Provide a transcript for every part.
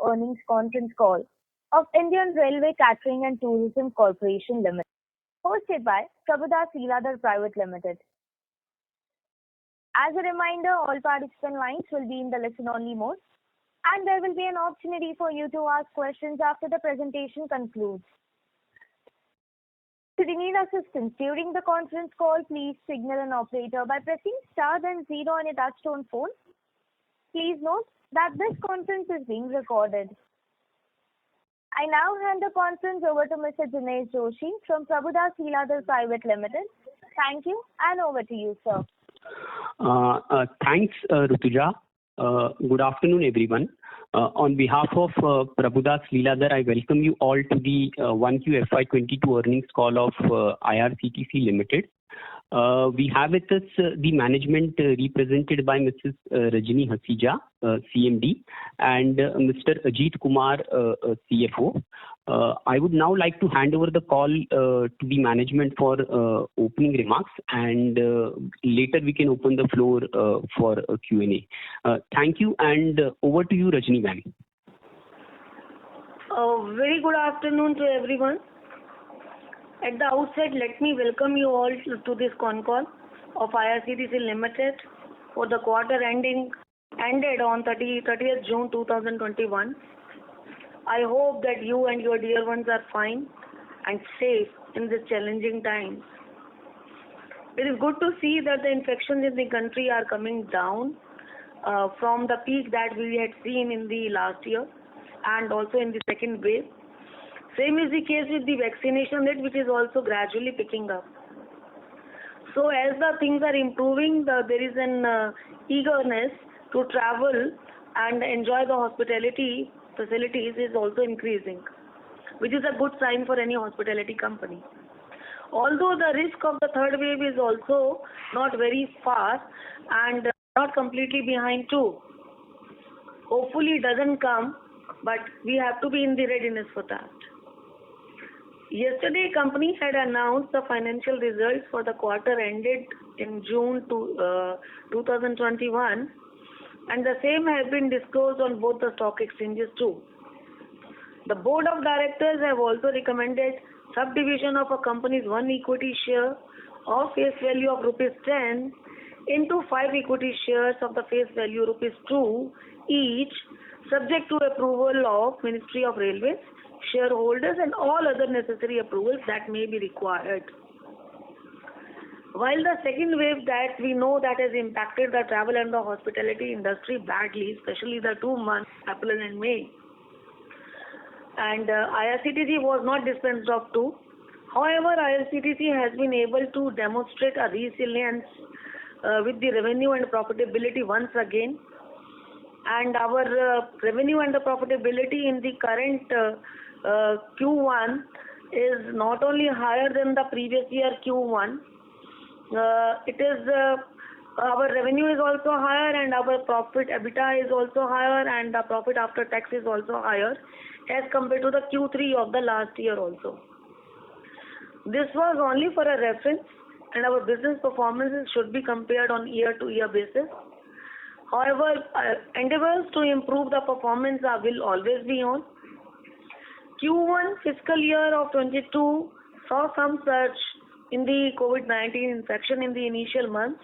earnings conference call of Indian Railway Catering and Tourism Corporation Limited, hosted by Prabhudas Leeladhar Private Limited. As a reminder, all participant lines will be in the listen-only mode, and there will be an opportunity for you to ask questions after the presentation concludes. Should you need assistance during the conference call, please signal an operator by pressing star then 0 on your touchtone phone. Please note that this conference is being recorded. I now hand the conference over to Mr. Jinesh Joshi from Prabhudas Leeladhar Private Limited. Thank you, and over to you, sir. Thanks, Rutuja. Good afternoon, everyone. On behalf of Prabhudas Leeladhar, I welcome you all to the 1Q FY22 earnings call of IRCTC Limited. We have with us the management represented by Mrs. Rajni Hasija, CMD, and Mr. Ajit Kumar, CFO. I would now like to hand over the call to the management for opening remarks, and later we can open the floor for a Q&A. Thank you, and over to you, Rajni ma'am. Very good afternoon to everyone. At the outset, let me welcome you all to this con call of IRCTC Limited for the quarter ended on 30th June 2021. I hope that you and your dear ones are fine and safe in this challenging times. It is good to see that the infections in the country are coming down from the peak that we had seen in the last year and also in the second wave. Same is the case with the vaccination rate, which is also gradually picking up. So as the things are improving, there is an eagerness to travel and enjoy the hospitality facilities is also increasing, which is a good sign for any hospitality company. Although the risk of the third wave is also not very far and not completely behind too. Hopefully it doesn't come, but we have to be in the readiness for that. Yesterday, company had announced the financial results for the quarter ended in June 2021, and the same have been disclosed on both the stock exchanges too. The board of directors have also recommended subdivision of a company's 1 equity share of face value of rupees 10 into 5 equity shares of the face value rupees 2 each, subject to approval of Ministry of Railways, shareholders and all other necessary approvals that may be required. While the second wave that we know that has impacted the travel and the hospitality industry badly, especially the 2 months, April and May, and IRCTC was not dispensed of too. However, IRCTC has been able to demonstrate a resilience with the revenue and profitability once again. And our revenue and the profitability in the current Q1 is not only higher than the previous year Q1, our revenue is also higher and our profit EBITDA is also higher and the profit after tax is also higher as compared to the Q3 of the last year also. This was only for a reference, and our business performances should be compared on year-to-year basis. However, endeavors to improve the performance will always be on. Q1 fiscal year of 22 saw some surge in the COVID-19 infection in the initial months.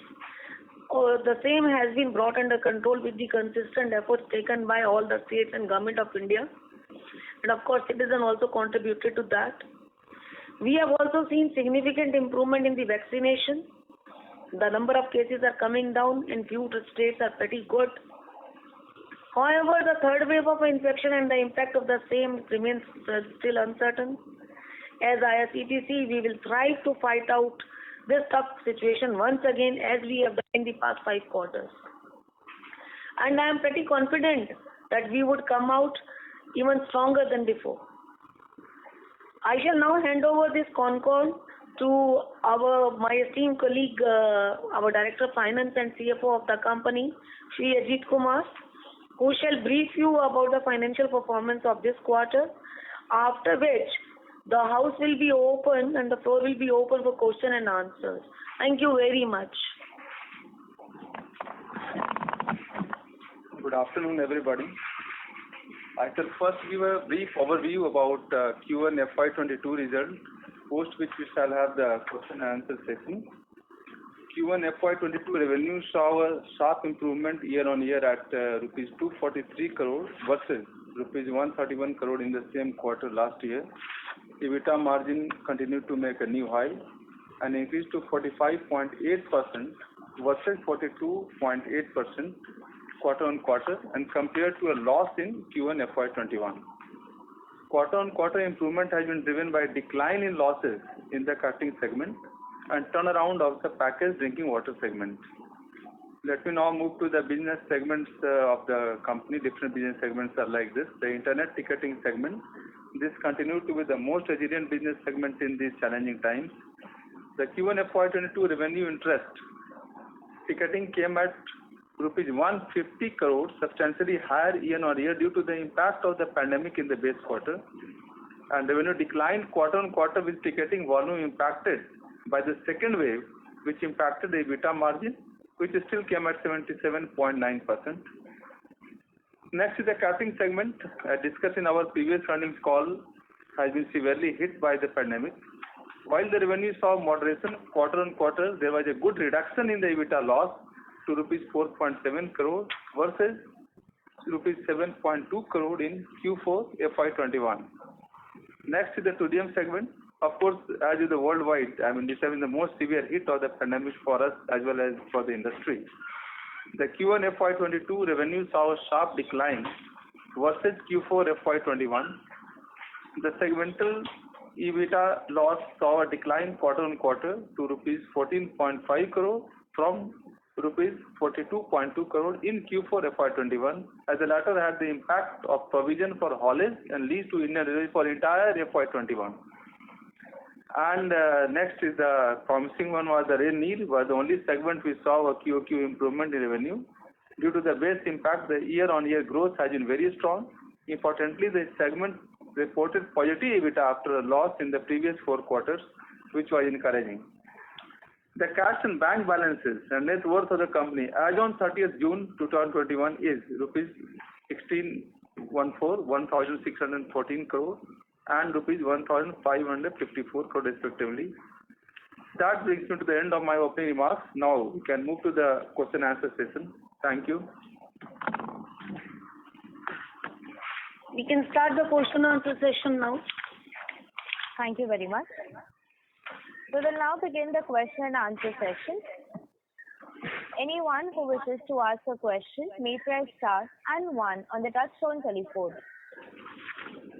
The same has been brought under control with the consistent efforts taken by all the states and government of India. And of course, citizens also contributed to that. We have also seen significant improvement in the vaccination. The number of cases are coming down in few states are pretty good. However, the third wave of infection and the impact of the same remains still uncertain. As IRCTC, we will strive to fight out this tough situation once again as we have done in the past 5 quarters. And I am pretty confident that we would come out even stronger than before. I shall now hand over this con call to my esteemed colleague, our Director of Finance and CFO of the company, Shri Ajit Kumar, who shall brief you about the financial performance of this quarter, after which the house will be open and the floor will be open for question and answers. Thank you very much. Good afternoon, everybody. I shall first give a brief overview about Q1 FY22 result, post which we shall have the question and answer session. Q1 FY22 revenue saw a sharp improvement year on year at rupees 243 crore versus rupees 131 crore in the same quarter last year. EBITDA margin continued to make a new high and increased to 45.8% versus 42.8% quarter on quarter and compared to a loss in Q1 FY21. Quarter on quarter improvement has been driven by a decline in losses in the catering segment and turnaround of the packaged drinking water segment. Let me now move to the business segments of the company. Different business segments are like this. The internet ticketing segment. This continued to be the most resilient business segment in these challenging times. The Q1 FY22 revenue interest ticketing came at rupees 150 crore, substantially higher year on year due to the impact of the pandemic in the base quarter, and revenue declined quarter on quarter with ticketing volume impacted by the second wave, which impacted the EBITDA margin, which still came at 77.9%. Next is the catering segment. As discussed in our previous earnings call, has been severely hit by the pandemic. While the revenue saw moderation quarter on quarter, there was a good reduction in the EBITDA loss to rupees 4.7 crore versus rupees 7.2 crore in Q4 FY21. Next is the tourism segment. Of course, as is the worldwide, this has been the most severe hit of the pandemic for us as well as for the industry. The Q1 FY22 revenue saw a sharp decline versus Q4 FY21. The segmental EBITDA loss saw a decline quarter on quarter to rupees 14.5 crore from rupees 42.2 crore in Q4 FY21, as the latter had the impact of provision for haulage and lease to Indian Railways for entire FY21. And next is the promising one was the Rail Neer, was the only segment we saw a QOQ improvement in revenue. Due to the base impact, the year-on-year growth has been very strong. Importantly, the segment reported positive EBITDA after a loss in the previous 4 quarters, which was encouraging. The cash and bank balances and net worth of the company as on 30th June 2021 is rupees 1,614 crore and rupees 1,554 crore respectively. That brings me to the end of my opening remarks. Now we can move to the question and answer session. Thank you. We can start the question and answer session now. Thank you very much. We will now begin the question and answer session. Anyone who wishes to ask a question may press star and 1 on the touchtone telephone.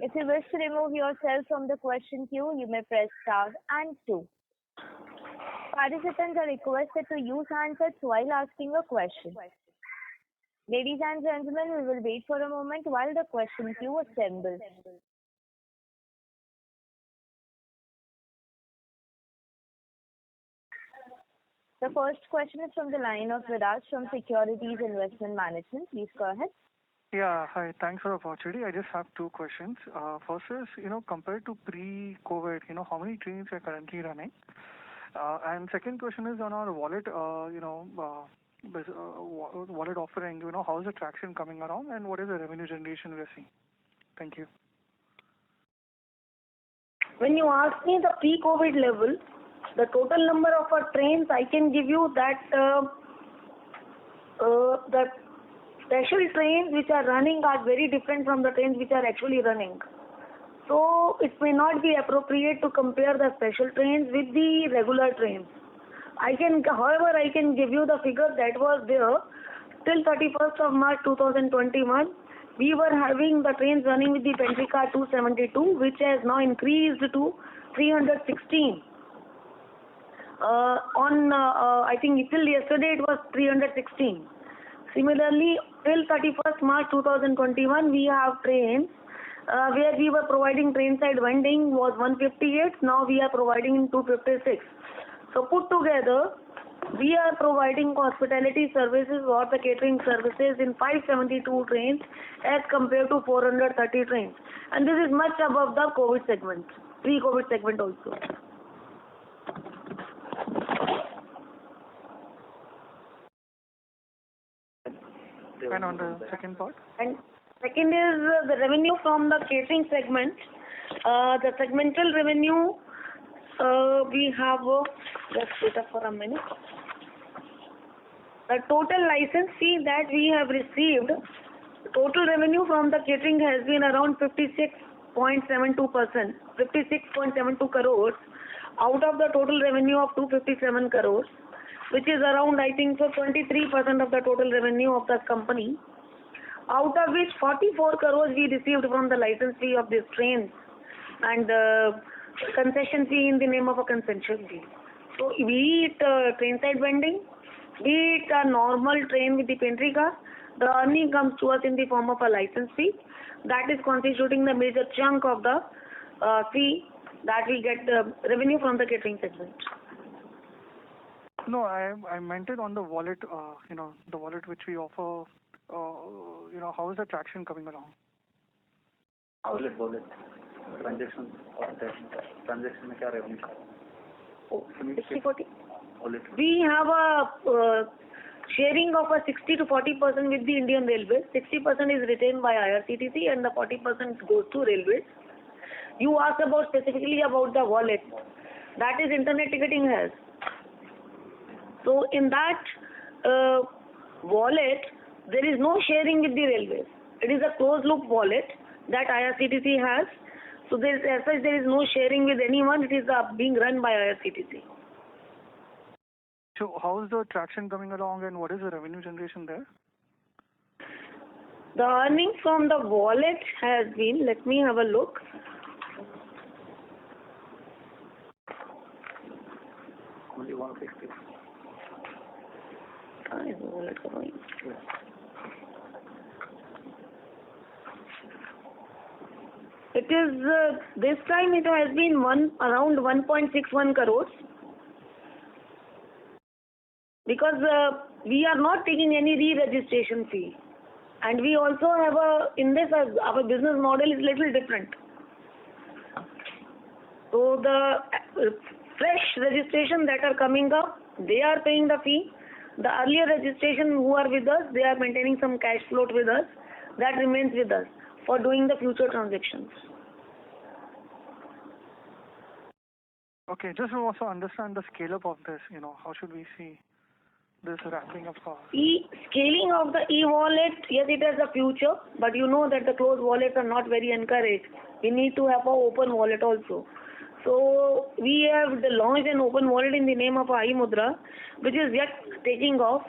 If you wish to remove yourself from the question queue, you may press star and 2. Participants are requested to use handsets while asking a question. Ladies and gentlemen, we will wait for a moment while the question queue assembles. The first question is from the line of Viraj from Securities Investment Management. Please go ahead. Yeah, hi. Thanks for the opportunity. I just have 2 questions. First is, compared to pre-COVID, how many trains are currently running? And second question is on our wallet, wallet offering. How is the traction coming around, and what is the revenue generation we're seeing? Thank you. When you ask me the pre-COVID level, the total number of our trains, I can give you that the special trains which are running are very different from the trains which are actually running. So it may not be appropriate to compare the special trains with the regular trains. However, I can give you the figure that was there till 31st of March 2021. We were having the trains running with the pantry car 272, which has now increased to 316. I think till yesterday it was 316. Similarly, till 31st March 2021, we have trains where we were providing train side vending was 158. Now we are providing in 256. So put together, we are providing hospitality services or the catering services in 572 trains as compared to 430 trains. And this is much above the COVID segment, pre-COVID segment also. And on the second part? And Second is the revenue from the catering segment. The segmental revenue, we have, just wait up for a minute. The total license fee that we have received, total revenue from the catering has been around 56.72%, 56.72 crores out of the total revenue of 257 crores, which is around, I think, so 23% of the total revenue of the company. Out of which 44 crores we received from the license fee of this train and concession fee in the name of a concession fee. So be it train side vending, be it a normal train with the pantry car, the earning comes to us in the form of a license fee. That is constituting the major chunk of the fee that we get the revenue from the catering segment. No, I meant it on the wallet, the wallet which we offer, how is the traction coming along? Wallet. Transaction में क्या revenue? Oh, 60-40. Wallet. We have a sharing of a 60 to 40% with the Indian Railways. 60% is retained by IRCTC and the 40% goes to Railways. You asked about specifically about the wallet. That is internet ticketing has. So in that wallet, there is no sharing with the Railways. It is a closed loop wallet that IRCTC has. So as such, there is no sharing with anyone. It is being run by IRCTC. So how is the traction coming along and what is the revenue generation there? The earnings from the wallet has been, let me have a look. Only 160. Is the wallet going? It is, this time it has been around 1.61 crores. Because we are not taking any re-registration fee. And we also have in this, our business model is little different. So the fresh registration that are coming up, they are paying the fee. The earlier registration who are with us, they are maintaining some cash float with us. That remains with us for doing the future transactions. Okay, just to also understand the scale up of this, how should we see this ramping up cost? Scaling of the e-wallet, yes, it has a future, but you know that the closed wallets are not very encouraged. We need to have an open wallet also. So we have launched an open wallet in the name of iMudra, which is yet taking off.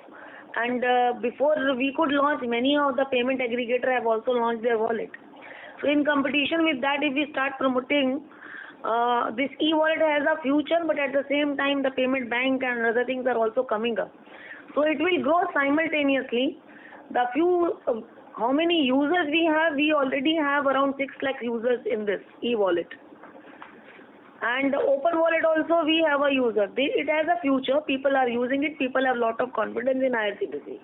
And before we could launch, many of the payment aggregator have also launched their wallet. So in competition with that, if we start promoting, this e-wallet has a future, but at the same time, the payment bank and other things are also coming up. So it will grow simultaneously. The how many users we have? We already have around 6 lakh users in this e-wallet. And the open wallet also we have a user. It has a future. People are using it. People have a lot of confidence in IRCTC.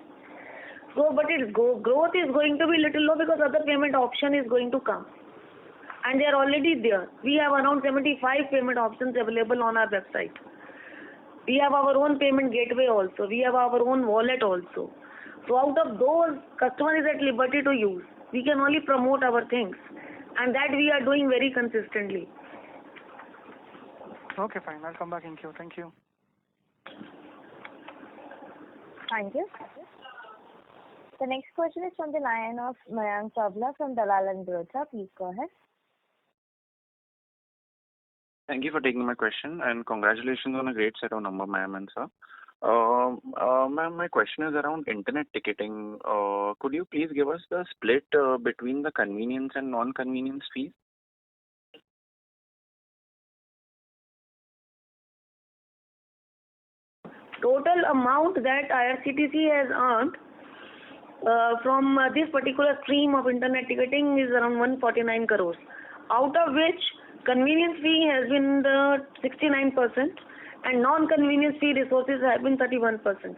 So, but its growth is going to be little low because other payment option is going to come. And they are already there. We have around 75 payment options available on our website. We have our own payment gateway also. We have our own wallet also. So out of those, customer is at liberty to use. We can only promote our things. And that we are doing very consistently. Okay, fine. I'll come back in queue. Thank you. Thank you. The next question is from the line of Mayank Chavla from Dalal and Broacha. Please go ahead. Thank you for taking my question and congratulations on a great set of numbers, ma'am and sir. Ma'am, my question is around internet ticketing. Could you please give us the split between the convenience and non-convenience fees? Total amount that IRCTC has earned from this particular stream of internet ticketing is around 149 crores. Out of which convenience fee has been 69% and non-convenience fee resources have been 31%.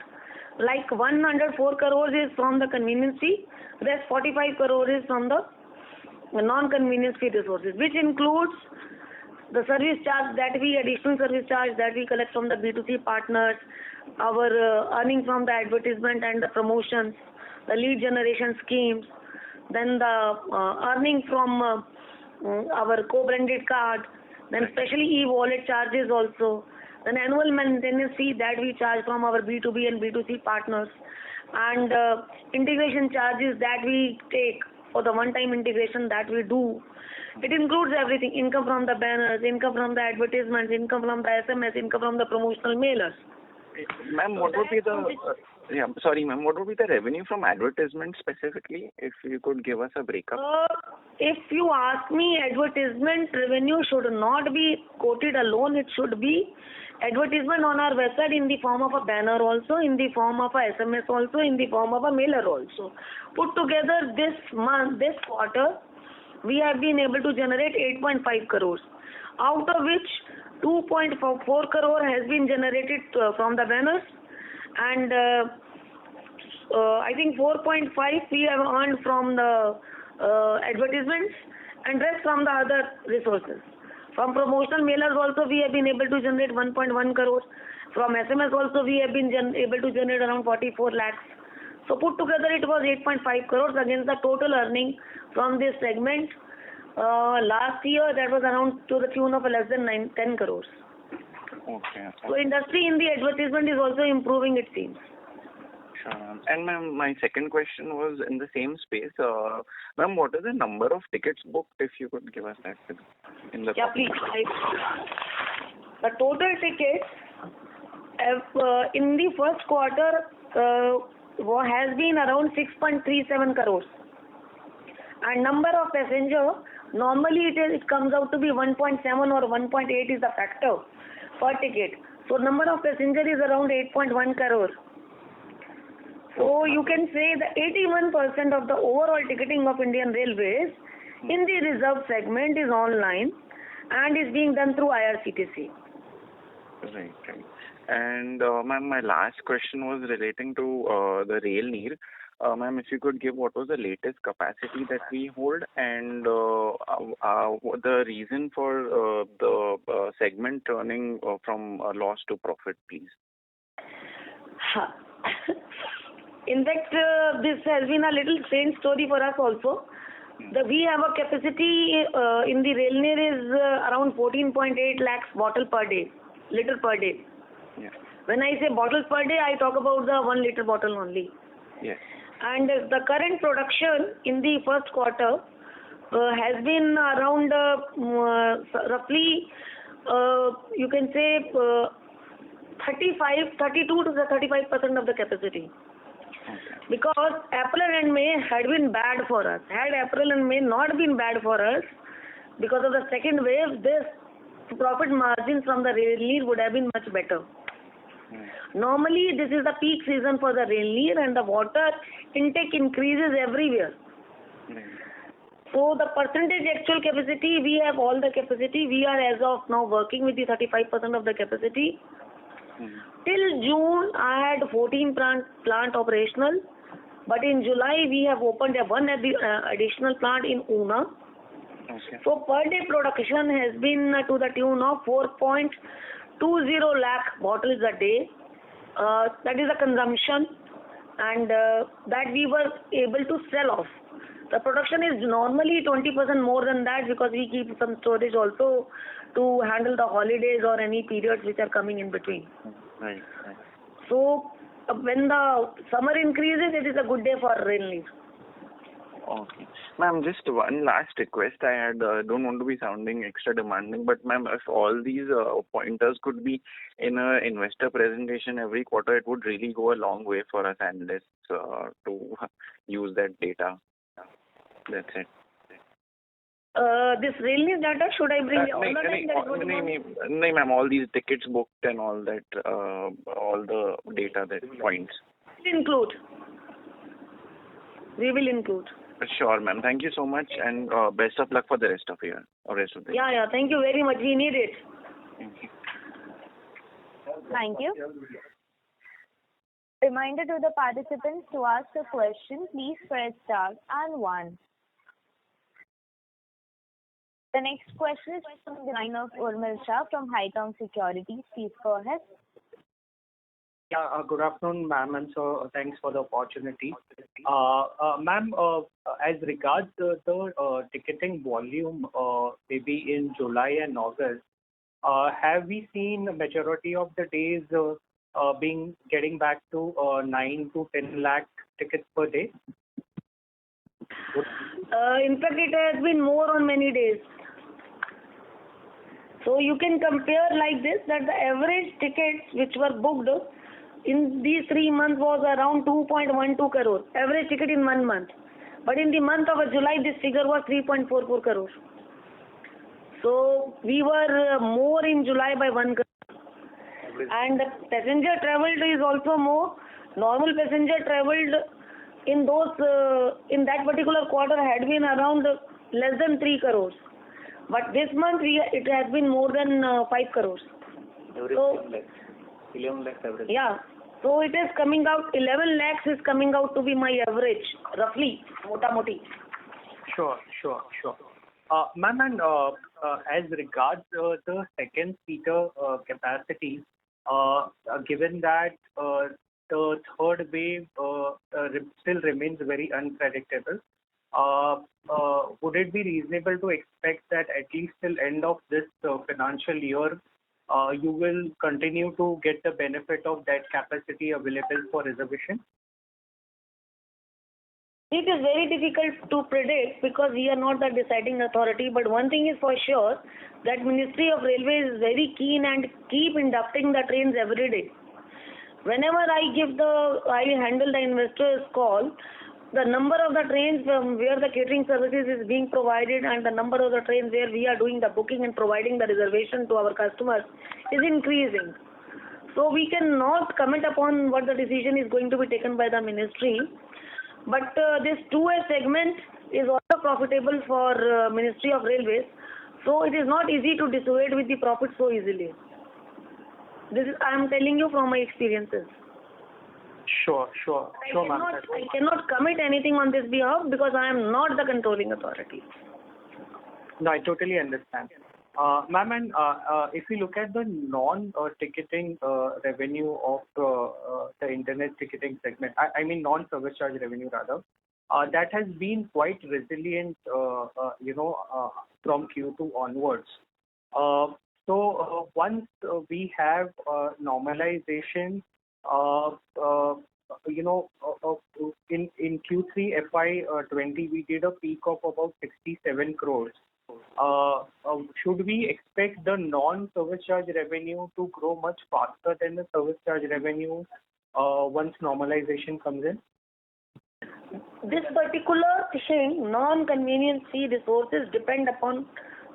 Like 104 crores is from the convenience fee, rest 45 crores is from the non-convenience fee resources, which includes the service charge additional service charge that we collect from the B2C partners, our earnings from the advertisement and the promotions, the lead generation schemes, then the earning from our co-branded card, then specially e-wallet charges also, then annual maintenance fee that we charge from our B2B and B2C partners, and integration charges that we take for the one-time integration that we do. It includes everything: income from the banners, income from the advertisements, income from the SMS, income from the promotional mailers. Ma'am, what would be the ma'am, what would be the revenue from advertisement specifically? If you could give us a breakup. If you ask me, advertisement revenue should not be quoted alone. It should be advertisement on our website in the form of a banner also, in the form of a SMS also, in the form of a mailer also. Put together this quarter, we have been able to generate 8.5 crores, out of which 2.4 crore has been generated from the banners, and I think 4.5 we have earned from the advertisements, and rest from the other resources. From promotional mailers also we have been able to generate 1.1 crores. From SMS also we have been able to generate around 44 lakhs. So put together it was 8.5 crores against the total earning from this segment. Last year that was around to the tune of less than 10 crores. Okay. So industry in the advertisement is also improving, it seems. Sure. And ma'am, my second question was in the same space. Ma'am, what is the number of tickets booked, if you could give us that in the please. The total tickets in the first quarter has been around 6.37 crores. And number of passenger, normally it comes out to be 1.7 or 1.8 is the factor per ticket. So number of passenger is around 8.1 crore. So you can say that 81% of the overall ticketing of Indian Railways in the reserved segment is online and is being done through IRCTC. Right. And ma'am, my last question was relating to the Rail Neer. Ma'am, if you could give what was the latest capacity that we hold, and the reason for the segment turning from loss to profit, please. In fact, this has been a little strange story for us also. We have a capacity in the Rail Neer is around 14.8 lakhs liter per day. Yeah. When I say bottles per day, I talk about the 1 liter bottle only. Yes. And the current production in the first quarter has been around roughly, you can say 32 to 35% of the capacity. Okay. Because April and May had been bad for us. Had April and May not been bad for us, because of the second wave, this profit margins from the Rail Neer would have been much better. Normally, this is the peak season for the Rail Neer, and the water intake increases everywhere. So the percentage actual capacity, we have all the capacity. We are as of now working with the 35% of the capacity. Till June, I had 14 plant operational, but in July we have opened one additional plant in Una. Okay. So per day production has been to the tune of 4.20 lakh bottles a day. That is the consumption, and that we were able to sell off. The production is normally 20% more than that, because we keep some storage also to handle the holidays or any periods which are coming in between. Right. So when the summer increases, it is a good day for Rail Neer. Okay. Ma'am, just one last request I had. Don't want to be sounding extra demanding, but ma'am, if all these pointers could be in an investor presentation every quarter, it would really go a long way for us analysts to use that data. That's it. This Rail Neer data, should I bring all the time? No, ma'am, all these tickets booked and all that, all the data, that points. We will include. Sure, ma'am. Thank you so much, and best of luck for the rest of the year. Yeah. Thank you very much. We need it. Thank you. Thank you. Reminder to the participants, to ask a question, please press star and 1. The next question is from the line of Urmil Shah from Haitong Securities. Please go ahead. Yeah, good afternoon, ma'am, and so thanks for the opportunity. Ma'am, as regards the ticketing volume, maybe in July and August, have we seen a majority of the days being getting back to 9 to 10 lakh tickets per day? In fact, it has been more on many days. So you can compare like this, that the average tickets which were booked in these 3 months was around 2.12 crores, average ticket in 1 month. But in the month of July, this figure was 3.44 crores. So we were more in July by 1 crore. And the passenger traveled is also more. Normal passenger traveled in in that particular quarter had been around less than 3 crores. But this month it has been more than 5 crores. So, 11 lakhs average. yeah. So it is coming out, 11 lakhs is coming out to be my average, roughly, mota moti. Sure. Ma'am, and as regards the second seater capacity, given that the third wave still remains very unpredictable, would it be reasonable to expect that at least till end of this financial year, you will continue to get the benefit of that capacity available for reservation? It is very difficult to predict because we are not the deciding authority. But one thing is for sure, that Ministry of Railways is very keen and keep inducting the trains every day. Whenever I handle the investors' call, the number of the trains from where the catering services is being provided and the number of the trains where we are doing the booking and providing the reservation to our customers is increasing. So we cannot comment upon what the decision is going to be taken by the ministry. But this 2A segment is also profitable for Ministry of Railways. So it is not easy to dissuade with the profit so easily. This is I am telling you from my experiences. Sure, ma'am. I cannot commit anything on this behalf because I am not the controlling authority. No, I totally understand. Ma'am, and if you look at the non-ticketing revenue of the internet ticketing segment, I mean non-service charge revenue rather, that has been quite resilient, from Q2 onwards. So once we have normalization, in Q3 FY20 we did a peak of about 67 crores. Should we expect the non-service charge revenue to grow much faster than the service charge revenue once normalization comes in? This particular thing, non-convenience fee resources depend upon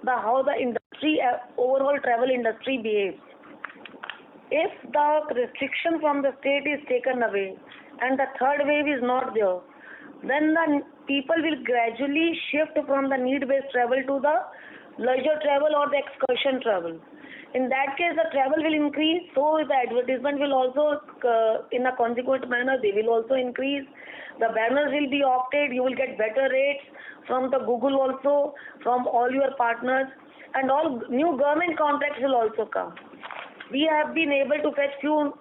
how the industry, overall travel industry behaves. If the restriction from the state is taken away and the third wave is not there, then the people will gradually shift from the need-based travel to the leisure travel or the excursion travel. In that case, the travel will increase, so the advertisement will also, in a consequent manner, they will also increase. The banners will be opted, you will get better rates from the Google also, from all your partners, and all new government contracts will also come. We have been able to fetch few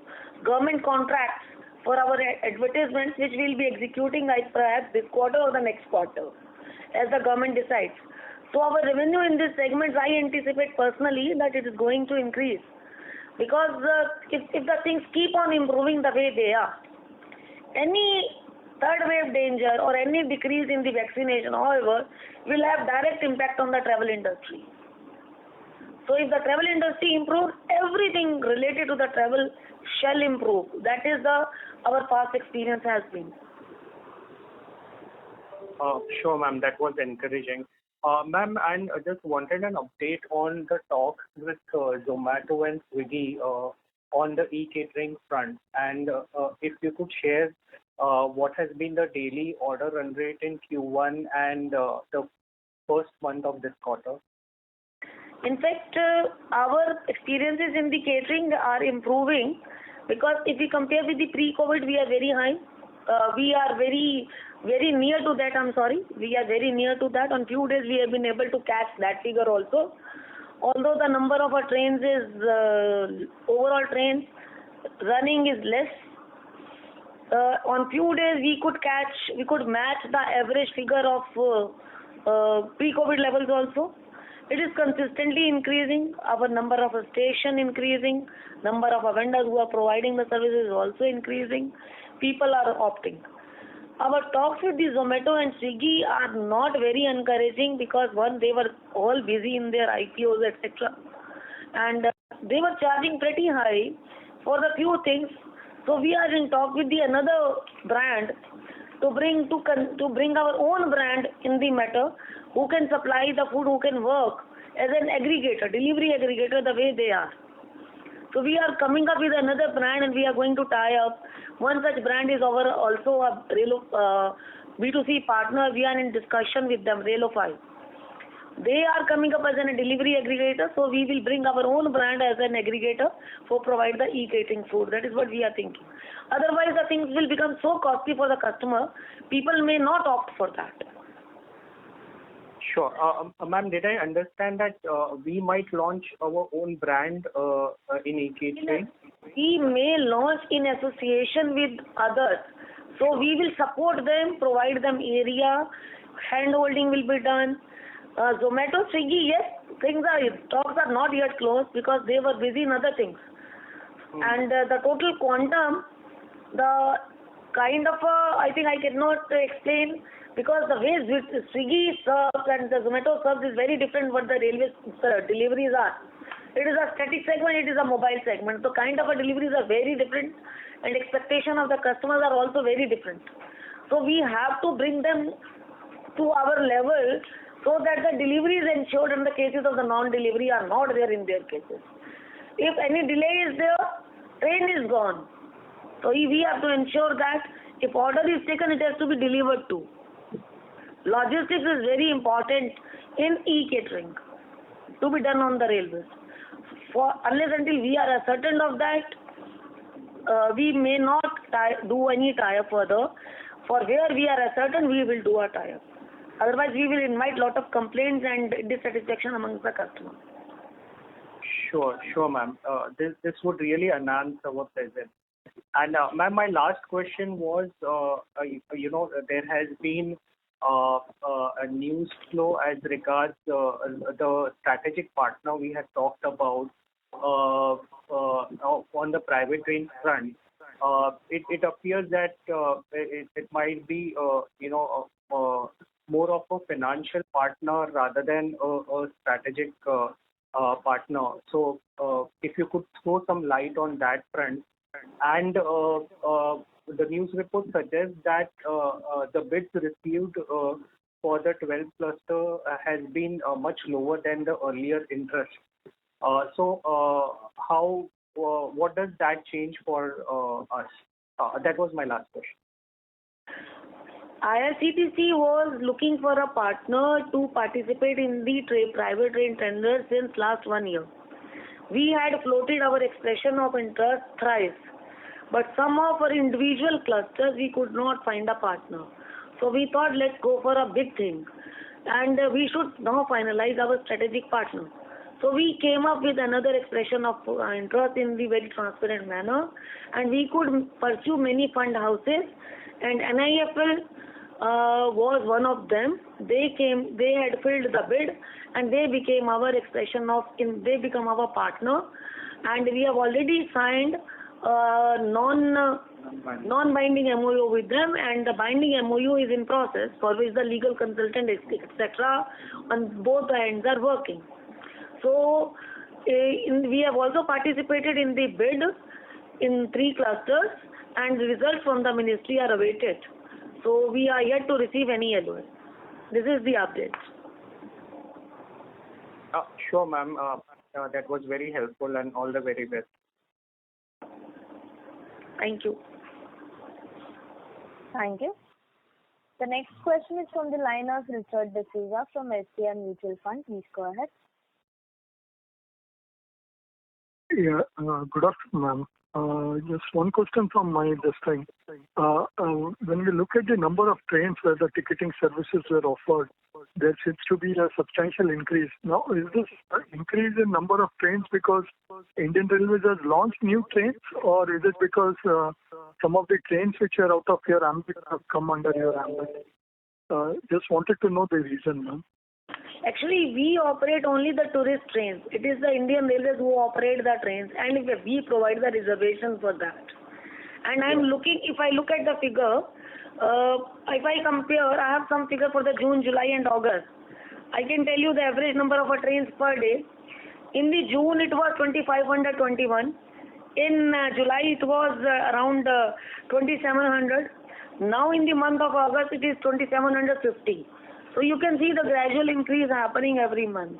government contracts for our advertisements, which we will be executing perhaps this quarter or the next quarter, as the government decides. So our revenue in this segment, I anticipate personally that it is going to increase. Because if the things keep on improving the way they are, any third wave danger or any decrease in the vaccination, however, will have direct impact on the travel industry. So if the travel industry improves, everything related to the travel shall improve. That is our past experience has been. Sure, ma'am. That was encouraging. Ma'am, and just wanted an update on the talks with Zomato and Swiggy on the e-catering front. And if you could share what has been the daily order run rate in Q1 and the first month of this quarter. In fact, our experiences in the catering are improving because if we compare with the pre-COVID, we are very high. We are very near to that, We are very near to that. On few days, we have been able to catch that figure also. Although the number of our trains is, overall trains running is less. On few days we could match the average figure of pre-COVID levels also. It is consistently increasing. Our number of station increasing. Number of vendors who are providing the services is also increasing. People are opting. Our talks with the Zomato and Swiggy are not very encouraging because one, they were all busy in their IPOs, etc. And they were charging pretty high for the few things. So we are in talk with the another brand to bring our own brand in the matter, who can supply the food, who can work as an aggregator, delivery aggregator, the way they are. So we are coming up with another brand and we are going to tie up. One such brand is our also a B2C partner. We are in discussion with them, Railofy. They are coming up as a delivery aggregator, so we will bring our own brand as an aggregator for provide the e-catering food. That is what we are thinking. Otherwise, the things will become so costly for the customer, people may not opt for that. Sure. Ma'am, did I understand that we might launch our own brand in e-catering? We may launch in association with others. So we will support them, provide them area, hand-holding will be done. Zomato, Swiggy, yes, talks are not yet closed because they were busy in other things. And the total quantum, the kind of, I think I cannot explain because the way Swiggy serves and the Zomato serves is very different what the railway deliveries are. It is a static segment, it is a mobile segment. So kind of deliveries are very different and expectation of the customers are also very different. So we have to bring them to our level so that the delivery is ensured and the cases of the non-delivery are not there in their cases. If any delay is there, train is gone. So we have to ensure that if order is taken, it has to be delivered to. Logistics is very important in e-catering to be done on the railways. Unless until we are certain of that, we may not do any tie-up further. For where we are certain, we will do a tie-up. Otherwise, we will invite lot of complaints and dissatisfaction amongst the customers. Sure, ma'am. This would really enhance our presence. And ma'am, my last question was, there has been a news flow as regards the strategic partner we had talked about on the private train front. It appears that it might be more of a financial partner rather than a strategic partner. So if you could throw some light on that front. And the news report suggests that the bids received for the 12 cluster has been much lower than the earlier interest. What does that change for us? That was my last question. IRCTC was looking for a partner to participate in the private train tender since last 1 year. We had floated our expression of interest thrice, but some of our individual clusters we could not find a partner. So we thought let's go for a big thing and we should now finalize our strategic partner. So we came up with another expression of interest in the very transparent manner and we could pursue many fund houses and NIFL was one of them. They had filled the bid and they became our they become our partner and we have already signed non-binding MOU with them and the binding MOU is in process for which the legal consultant etc. on both ends are working. So we have also participated in the bid in 3 clusters and the results from the ministry are awaited. So we are yet to receive any LOA. This is the update. Sure, ma'am. That was very helpful and all the very best. Thank you. Thank you. The next question is from the line of Richard D'Souza from SBI Mutual Fund. Please go ahead. Yeah, good afternoon, ma'am. Just one question from this time. When we look at the number of trains where the ticketing services were offered, there seems to be a substantial increase. Now, is this increase in number of trains because Indian Railways has launched new trains, or is it because some of the trains which are out of your ambit have come under your ambit? Just wanted to know the reason, ma'am. Actually, we operate only the tourist trains. It is the Indian Railways who operate the trains, and we provide the reservation for that. And if I look at the figure, if I compare, I have some figure for the June, July and August. I can tell you the average number of trains per day. In the June, it was 2,521. In July, it was around 2,700. Now, in the month of August, it is 2,750. So, you can see the gradual increase happening every month.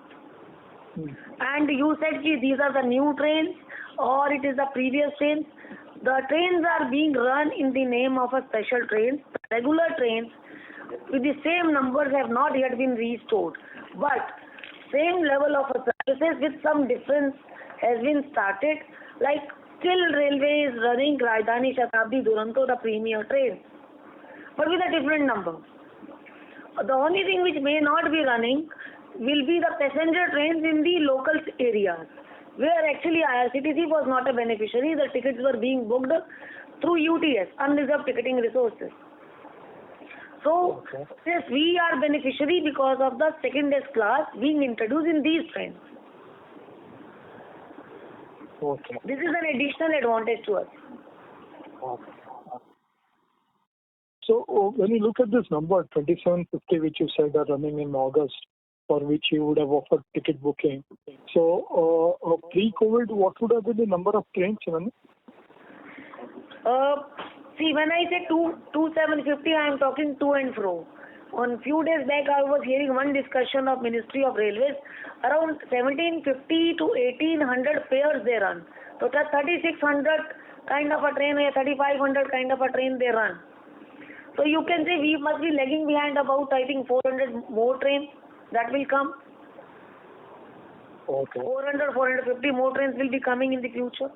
And you said these are the new trains or it is the previous trains. The trains are being run in the name of a special train. The regular trains with the same numbers have not yet been restored. But same level of services with some difference has been started. Like still Railway is running Rajdhani, Shatabdi, Duronto, the premier trains, but with a different number. The only thing which may not be running will be the passenger trains in the local areas, where actually IRCTC was not a beneficiary. The tickets were being booked through UTS, unreserved ticketing resources. So, yes, we are beneficiary because of the second class being introduced in these trains. Okay. This is an additional advantage to us. Okay. So, when you look at this number, 2750, which you said are running in August, for which you would have offered ticket booking. So, pre-COVID, what would have been the number of trains running? See, when I say 2750, I am talking to and fro. On few days back, I was hearing one discussion of Ministry of Railways. Around 1750 to 1800 pairs they run. So, 3600 kind of a train or 3500 kind of a train they run. So, you can say we must be lagging behind about, I think, 400 more trains that will come. Okay. 400, 450 more trains will be coming in the future.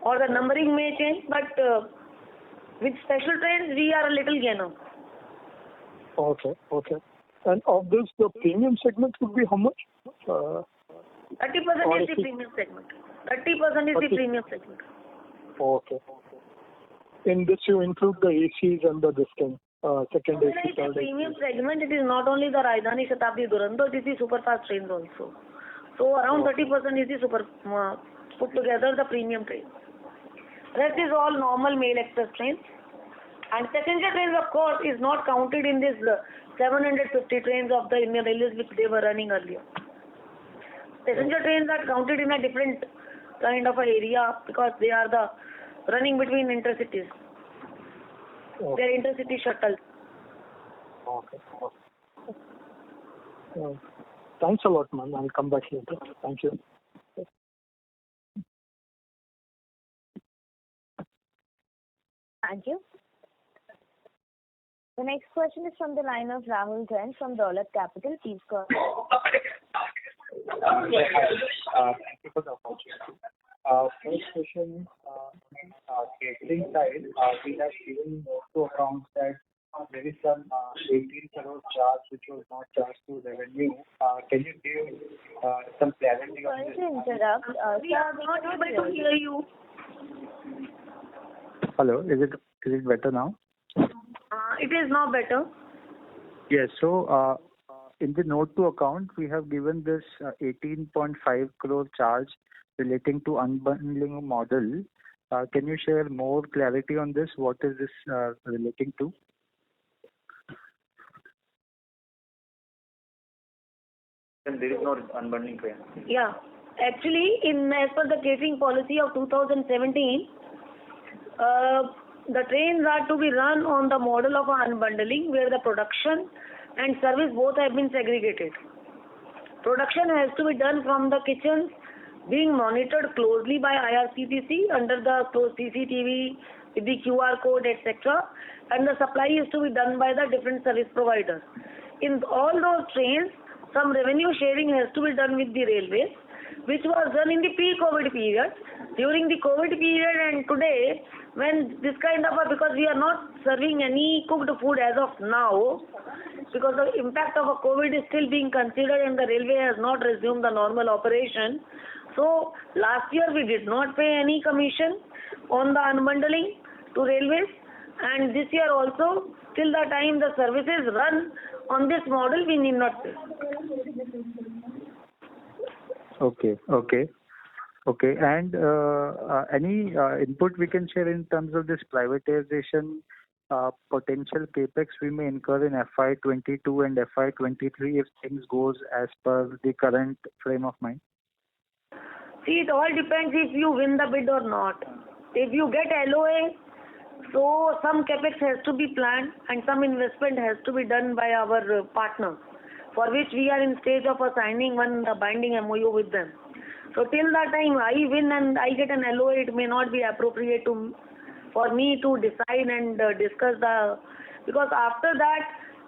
Or the numbering may change, but with special trains, we are a little gainer. Okay. And of this, the premium segment would be how much? 30% is the premium segment. 30% is the premium segment. Okay. In this, you include the ACs and the discount. Second When AC, I say third premium AC. segment, it is not only the Rajdhani, Shatabdi, Duronto, it is the superfast trains also. So around 30% is the put together the premium trains. Rest is all normal mail express trains. And passenger trains, of course, is not counted in this 750 trains of the Indian Railways which they were running earlier. Passenger trains are counted in a different kind of a area because they are the running between intercities. They are intercity shuttles. Okay. Thanks a lot, ma'am. I'll come back later. Thank you. Thank you. The next question is from the line of Rahul Jain from Dolat Capital. Please go ahead. Thank you for the opportunity. First question, catering side, we have given to accounts that there is some 18 crore charge which was not charged to revenue. Can you give some clarity on Sorry this? to interrupt. We are not able to hear you. Hello, is it better now? It is now better. Yes. So, in the note to account, we have given this 18.5 crore charge relating to unbundling model. Can you share more clarity on this? What is this relating to? There is no unbundling train. Yeah. Actually, as per the catering policy of 2017, the trains are to be run on the model of unbundling where the production and service both have been segregated. Production has to be done from the kitchens being monitored closely by IRCTC under the closed CCTV with the QR code, etc. And the supply is to be done by the different service providers. In all those trains, some revenue sharing has to be done with the railways, which was done in the pre-COVID period. During the COVID period and today, when this kind of because we are not serving any cooked food as of now, because the impact of a COVID is still being considered and the railway has not resumed the normal operation. So last year we did not pay any commission on the unbundling to railways, and this year also, till the time the services run on this model, we need not pay. Okay. And any input we can share in terms of this privatization potential capex we may incur in FY22 and FY23 if things goes as per the current frame of mind? See, it all depends if you win the bid or not. If you get LOA, so some capex has to be planned and some investment has to be done by our partner, for which we are in stage of signing one binding MOU with them. So till that time I win and I get an LOA, it may not be appropriate for me to decide and discuss because after that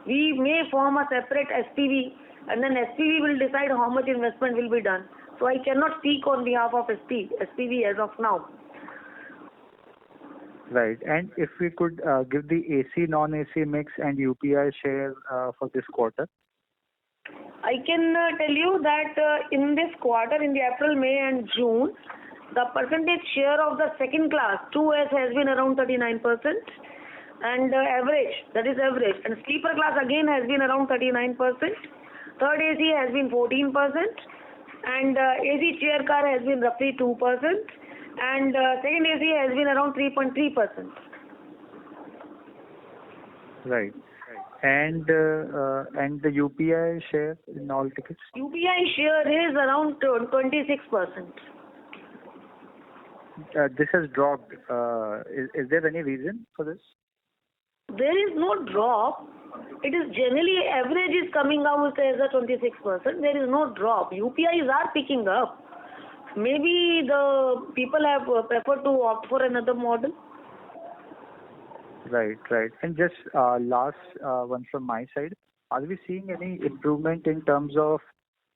we may form a separate SPV and then SPV will decide how much investment will be done. So I cannot speak on behalf of SPV as of now. Right. And if we could give the AC, non-AC mix and UPI share for this quarter? I can tell you that in this quarter, in the April, May and June, the percentage share of the second class, 2S, has been around 39%, and average, that is average, and sleeper class again has been around 39%, third AC has been 14%, and AC chair car has been roughly 2%, and second AC has been around 3.3%. Right. And the UPI share in all tickets? UPI share is around 26%. This has dropped. Is there any reason for this? There is no drop. It is generally average is coming out as a 26%. There is no drop. UPIs are picking up. Maybe the people have preferred to opt for another model. Right. And just last one from my side. Are we seeing any improvement in terms of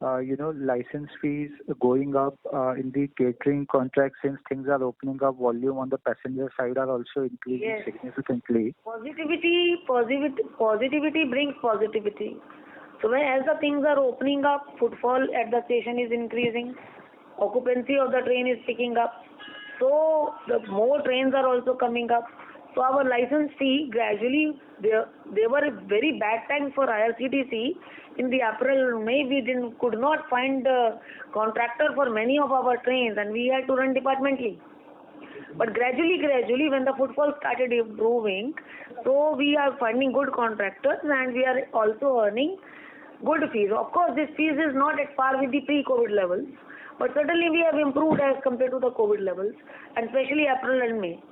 license fees going up in the catering contracts since things are opening up? Volume on the passenger side are also increasing significantly. Positivity brings positivity. So as the things are opening up, footfall at the station is increasing, occupancy of the train is picking up. So the more trains are also coming up. So our license fee gradually, they were a very bad time for IRCTC. In the April, May, we could not find a contractor for many of our trains and we had to run departmentally. But gradually, when the footfall started improving, so we are finding good contractors and we are also earning good fees. Of course, this fees is not at par with the pre-COVID levels, but certainly we have improved as compared to the COVID levels, and especially April and May.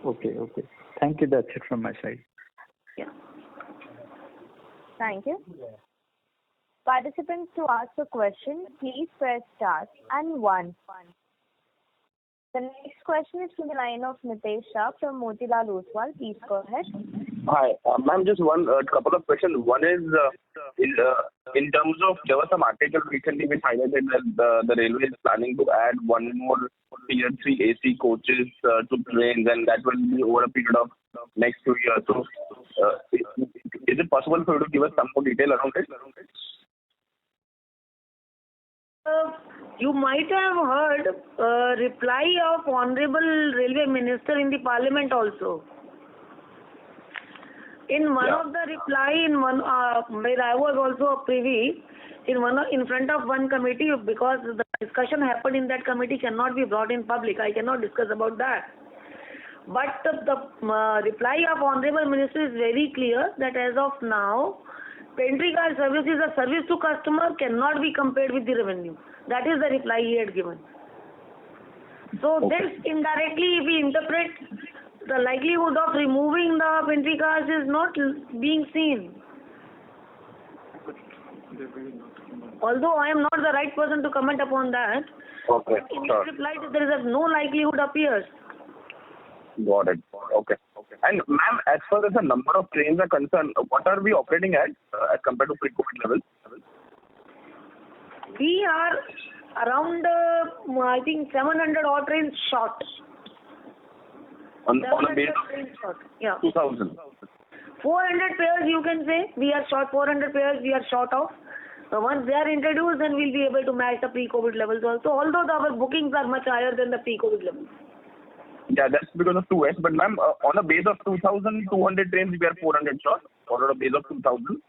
Okay. Thank you. That's it from my side. Yeah. Thank you. Participants, to ask a question, please press star and 1. The next question is from the line of Mitesh Shah from Motilal Oswal. Please go ahead. Hi, ma'am. Just one couple of questions. One is in terms of there was some article recently which highlighted that the railway is planning to add one more tier 3 AC coaches to trains, and that will be over a period of next 2 years. So, is it possible for you to give us some more detail around it? You might have heard reply of Honorable Railway Minister in the Parliament also. In one of the reply, where I was also privy, in front of one committee, because the discussion happened in that committee cannot be brought in public. I cannot discuss about that. But the reply of Honorable Minister is very clear that as of now, pantry car service is a service to customer, cannot be compared with the revenue. That is the reply he had given. So this indirectly, if we interpret, the likelihood of removing the pantry cars is not being seen. Although I am not the right person to comment upon that. Okay. In his reply, there is no likelihood appears. Got it. Okay. And ma'am, as far as the number of trains are concerned, what are we operating at as compared to pre-COVID levels? We are around, I think, 700 odd trains short. On a base of Trains short. Yeah. 2,000. 400 pairs, you can say. We are short 400 pairs, we are short of. So once they are introduced, then we'll be able to match the pre-COVID levels also, although our bookings are much higher than the pre-COVID levels. Yeah, that's because of 2S. But ma'am, on a base of 2,200 trains, we are 400 short. Or on a base of 2,000.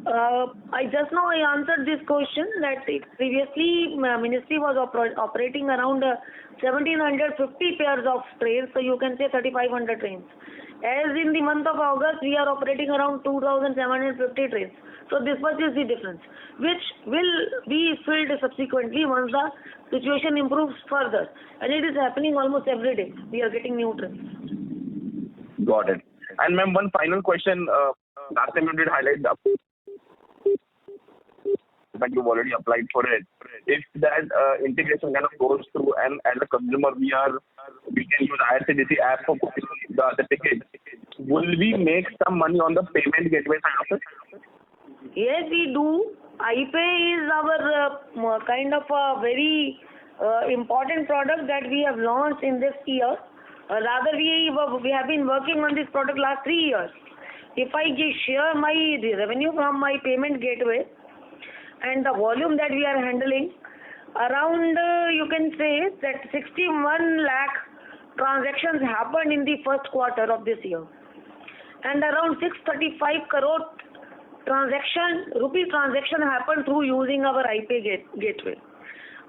I just now I answered this question that previously Ministry was operating around 1,750 pairs of trains, so you can say 3,500 trains. As in the month of August, we are operating around 2,750 trains. So this much is the difference, which will be filled subsequently once the situation improves further. And it is happening almost every day. We are getting new trains. Got it. And ma'am, one final question. Last time you did highlight the that you've already applied for it. If that integration kind of goes through, and as a consumer we can use IRCTC app for booking the tickets, will we make some money on the payment gateway side of it? Yes, we do. iPay is our kind of a very important product that we have launched in this year. Rather, we have been working on this product last 3 years. If I share the revenue from my payment gateway and the volume that we are handling, around you can say that 61 lakh transactions happened in the first quarter of this year, and around 635 crore rupee transaction happened through using our iPay gateway.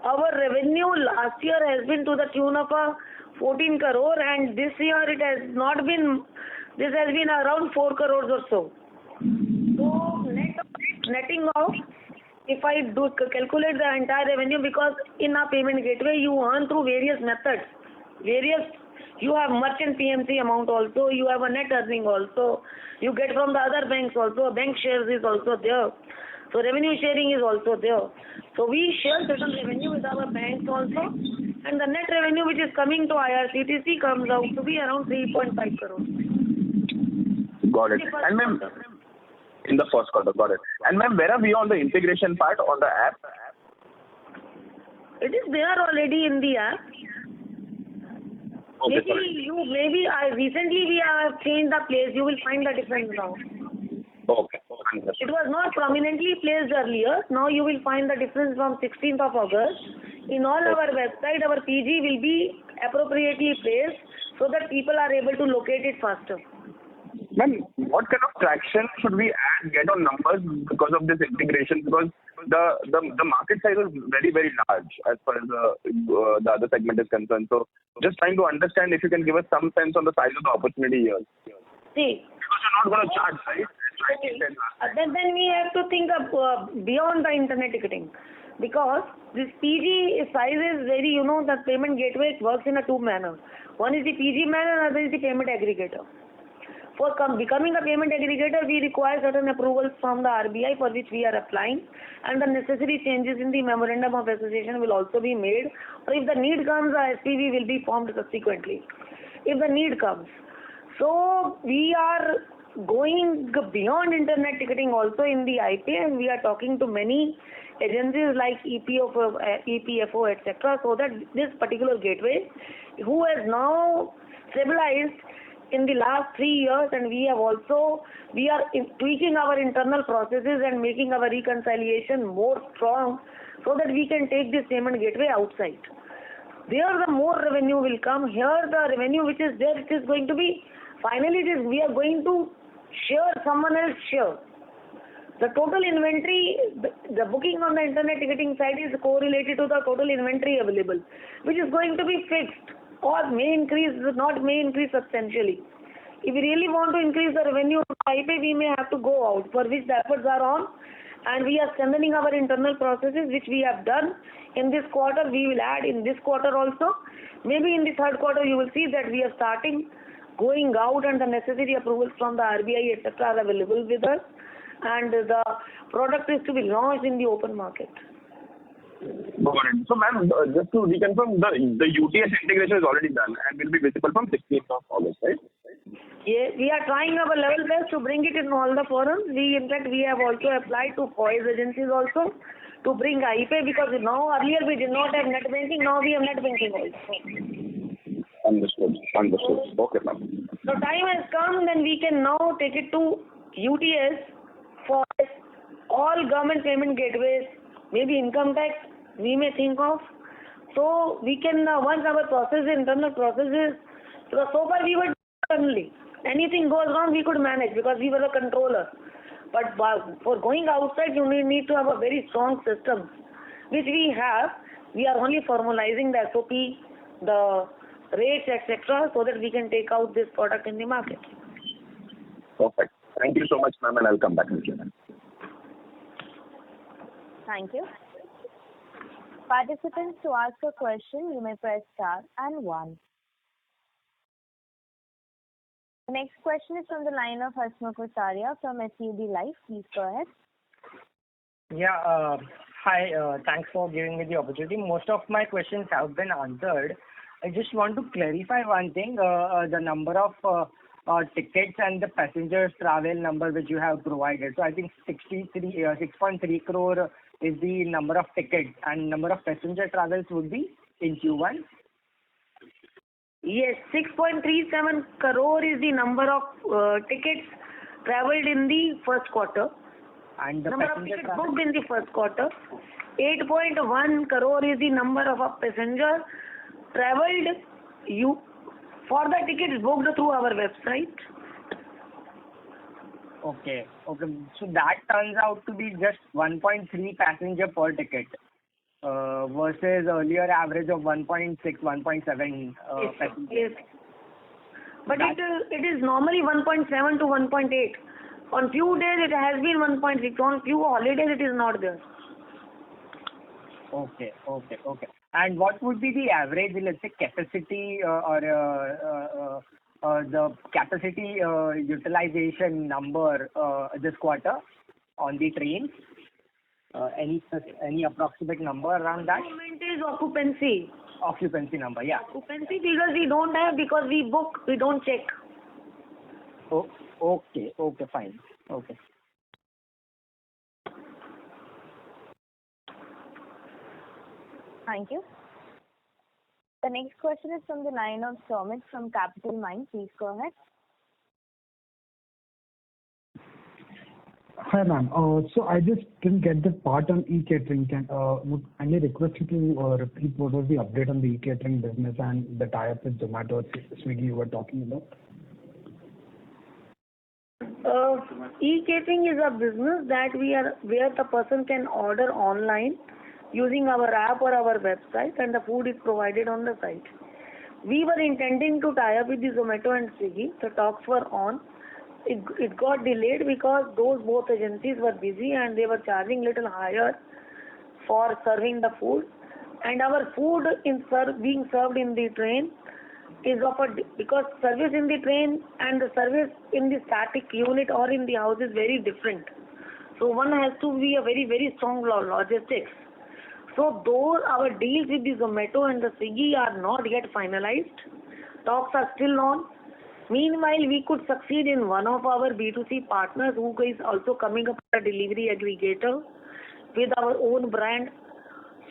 Our revenue last year has been to the tune of 14 crore, and this year it has not been. This has been around 4 crores or so. So netting out, if I do calculate the entire revenue, because in our payment gateway you earn through various methods. You have merchant PMC amount also, you have a net earning also, you get from the other banks also, bank shares is also there. So revenue sharing is also there. So we share certain revenue with our banks also, and the net revenue which is coming to IRCTC comes out to be around 3.5 crores. Got it. And ma'am, in the first quarter, got it. And ma'am, where are we on the integration part on the app? It is there already in the app. Okay, Recently we have changed the place. You will find the difference now. Okay. It was not prominently placed earlier. Now you will find the difference from 16th of August. In all our website, our PG will be appropriately placed so that people are able to locate it faster. Ma'am, what kind of traction should we get on numbers because of this integration? Because the market size is very, very large as far as the other segment is concerned. So just trying to understand if you can give us some sense on the size of the opportunity here. See, because you're not going to charge, right? Then we have to think of beyond the internet ticketing, because this PG size is very, the payment gateway works in a two manner. One is the PG manner, another is the payment aggregator. For becoming a payment aggregator, we require certain approvals from the RBI, for which we are applying, and the necessary changes in the memorandum of association will also be made. Or if the need comes, the SPV will be formed subsequently, if the need comes. So we are going beyond internet ticketing also in the iPay, and we are talking to many agencies like EPFO, etc., so that this particular gateway, who has now stabilized in the last 3 years, and we are tweaking our internal processes and making our reconciliation more strong so that we can take this payment gateway outside. There the more revenue will come. Here the revenue which is there, it is going to be, finally we are going to share someone else's share. The total inventory, the booking on the internet ticketing side is correlated to the total inventory available, which is going to be fixed, or may increase substantially. If we really want to increase the revenue of iPay, we may have to go out, for which the efforts are on, and we are strengthening our internal processes, which we have done in this quarter. We will add in this quarter also. Maybe in the third quarter you will see that we are starting going out, and the necessary approvals from the RBI, etc., are available with us, and the product is to be launched in the open market. Got it. So ma'am, just to reconfirm, the UTS integration is already done and will be visible from 16th of August, right? Yeah, we are trying our level best to bring it in all the forums. In fact, we have also applied to FOIS agencies also to bring iPay, because now earlier we did not have net banking, now we have net banking also. Understood. Okay, ma'am. So time has come, then we can now take it to UTS for all government payment gateways, maybe income tax we may think of. So we can, once our internal processes, because so far we were internally. Anything goes wrong, we could manage because we were the controller. But for going outside, you need to have a very strong system, which we have. We are only formalizing the SOP, the rates, etc., so that we can take out this product in the market. Perfect. Thank you so much, ma'am, and I'll come back with you. Thank you. Participants, to ask a question, you may press star and 1. The next question is from the line of Hasmukh Visaria from SUD Life. Please go ahead. Yeah, hi. Thanks for giving me the opportunity. Most of my questions have been answered. I just want to clarify one thing. The number of tickets and the passengers travel number which you have provided. So I think 6.3 crore is the number of tickets, and number of passenger travels would be in Q1. Yes, 6.37 crore is the number of tickets travelled in the first quarter. And the number of passenger tickets travel? booked in the first quarter. 8.1 crore is the number of passengers travelled for the tickets booked through our website. Okay. So that turns out to be just 1.3 passenger per ticket versus earlier average of 1.6, 1.7 passenger. Yes. But it is normally 1.7 to 1.8. On few days it has been 1.6. On few holidays it is not there. Okay. And what would be the average, let's say, capacity or the capacity utilization number this quarter on the trains? Any approximate number around that? Moment is occupancy. Occupancy number, yeah. Occupancy figures we don't have because we book, we don't check. Oh, okay, fine. Okay. Thank you. The next question is from the line of Somit from Capital Mind. Please go ahead. Hi, ma'am. So I just didn't get the part on e-catering. Would kindly request you to repeat what was the update on the e-catering business and the tie-up with Zomato or Swiggy you were talking about? E-catering is a business that where the person can order online using our app or our website, and the food is provided on the site. We were intending to tie up with the Zomato and Swiggy. The talks were on. It got delayed because both agencies were busy and they were charging little higher for serving the food. And our food being served in the train is because service in the train and the service in the static unit or in the house is very different. So one has to be a very, very strong logistics. So those our deals with the Zomato and the Swiggy are not yet finalized. Talks are still on. Meanwhile, we could succeed in one of our B2C partners who is also coming up with a delivery aggregator with our own brand.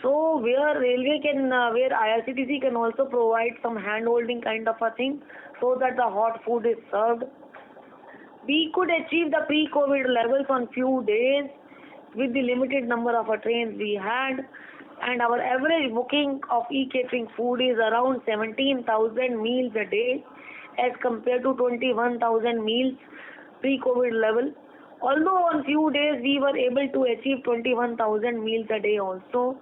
So where where IRCTC can also provide some hand-holding kind of a thing so that the hot food is served. We could achieve the pre-COVID levels on few days with the limited number of trains we had, and our average booking of e-catering food is around 17,000 meals a day as compared to 21,000 meals pre-COVID level. Although on few days we were able to achieve 21,000 meals a day also,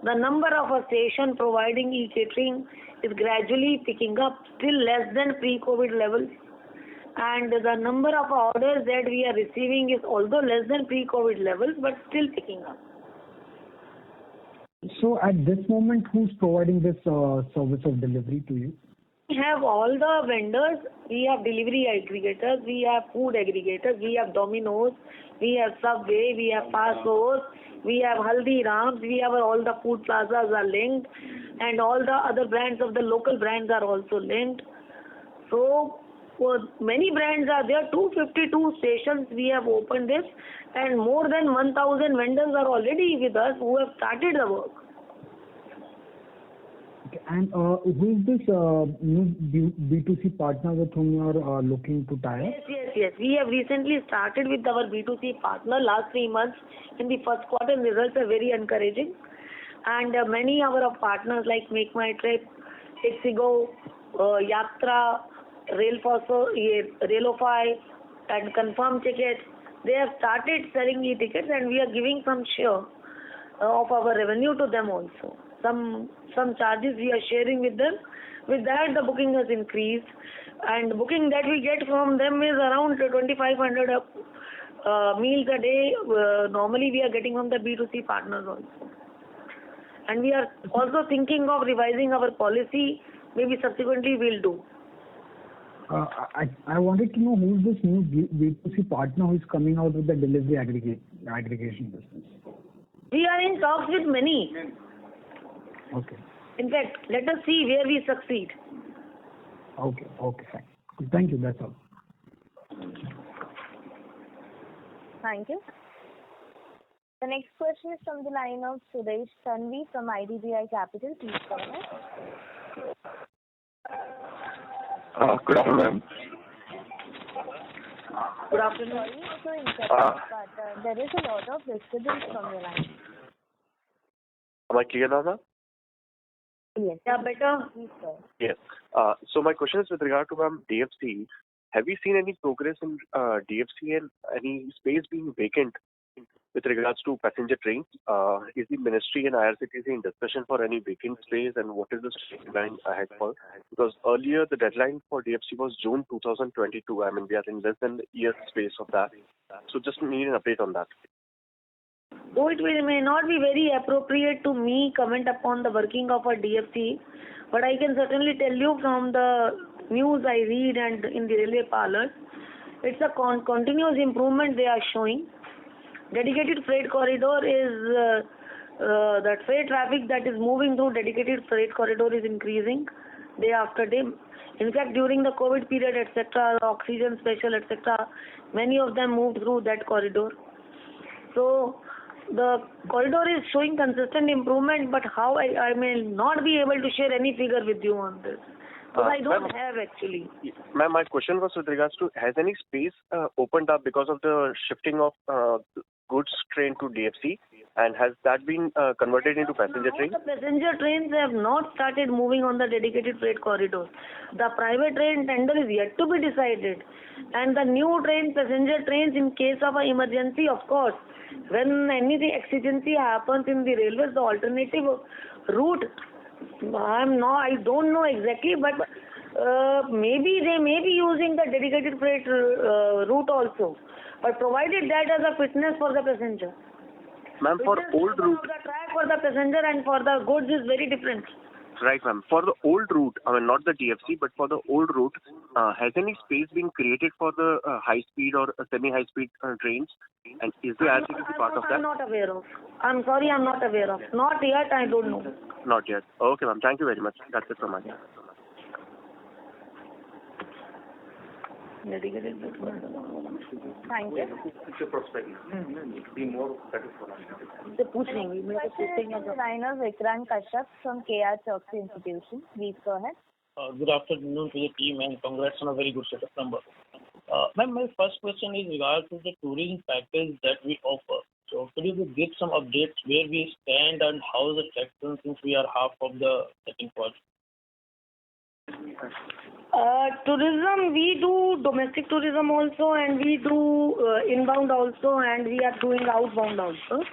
the number of a station providing e-catering is gradually picking up, still less than pre-COVID levels. And the number of orders that we are receiving is although less than pre-COVID levels, but still picking up. So at this moment, who's providing this service of delivery to you? We have all the vendors. We have delivery aggregators. We have food aggregators. We have Domino's. We have Subway. We have Passos. We have Haldirams. We have all the food plazas are linked, and all the other brands of the local brands are also linked. So many brands are there. 252 stations we have opened this, and more than 1,000 vendors are already with us who have started the work. Okay. And who is this new B2C partner with whom you are looking to tie up? Yes. We have recently started with our B2C partner last 3 months. In the first quarter, results are very encouraging. And many of our partners like Make My Trip, Ixigo, Yatra, Railofy, and Confirm Tickets, they have started selling e-tickets, and we are giving some share of our revenue to them also. Some charges we are sharing with them. With that, the booking has increased, and booking that we get from them is around 2,500 meals a day. Normally, we are getting from the B2C partners also. And we are also thinking of revising our policy. Maybe subsequently we'll do. I wanted to know who is this new B2C partner who is coming out with the delivery aggregation business. We are in talks with many. Okay. In fact, let us see where we succeed. Okay, fine. Thank you, that's all. Thank you. The next question is from the line of Suresh Tanvi from IDBI Capital. Please go ahead. Good afternoon. Good afternoon. Sorry to interrupt, but there is a lot of disturbance from your line. Am I clear now, ma'am? Yes. Yeah, better. Please go. Yes. So my question is with regard to ma'am DFC. Have we seen any progress in DFC and any space being vacant with regards to passenger trains? Is the ministry and IRCTC in discussion for any vacant space, and what is the timeline ahead for? Because earlier the deadline for DFC was June 2022. I mean, we are in less than a year's space of that. So just need an update on that. Though it may not be very appropriate to me comment upon the working of a DFC, but I can certainly tell you from the news I read and in the railway parlors, it's a continuous improvement they are showing. Dedicated freight corridor is that freight traffic that is moving through dedicated freight corridor is increasing day after day. In fact, during the COVID period, etc., oxygen special, etc., many of them moved through that corridor. So the corridor is showing consistent improvement, but how I may not be able to share any figure with you on this. Because I don't have actually. Ma'am, my question was with regards to, has any space opened up because of the shifting of goods train to DFC, and has that been converted into passenger trains? The passenger trains have not started moving on the dedicated freight corridor. The private train tender is yet to be decided, and the new train, passenger trains, in case of an emergency, of course, when anything exigency happens in the railways, the alternative route, I don't know exactly, but maybe they may be using the dedicated freight route also, but provided that as a fitness for the passenger. Ma'am, for old route, the track for the passenger and for the goods is very different. Right, ma'am. For the old route, I mean not the DFC, but for the old route, has any space been created for the high-speed or semi-high-speed trains? And is the IRCTC part of that? I'm not aware of. I'm sorry, I'm not aware of. Not yet, I don't know. Not yet. Okay, ma'am. Thank you very much. That's it from my side. Thank you. Be more satisfied. The question is from the line of Vikrant Kashyap from KR Choksey Institution. Please go ahead. Good afternoon to the team, and congrats on a very good set of numbers. Ma'am, my first question is regarding to the tourism package that we offer. So could you give some updates where we stand and how is the traction since we are half of the second quarter? Tourism, we do domestic tourism also, and we do inbound also, and we are doing outbound also.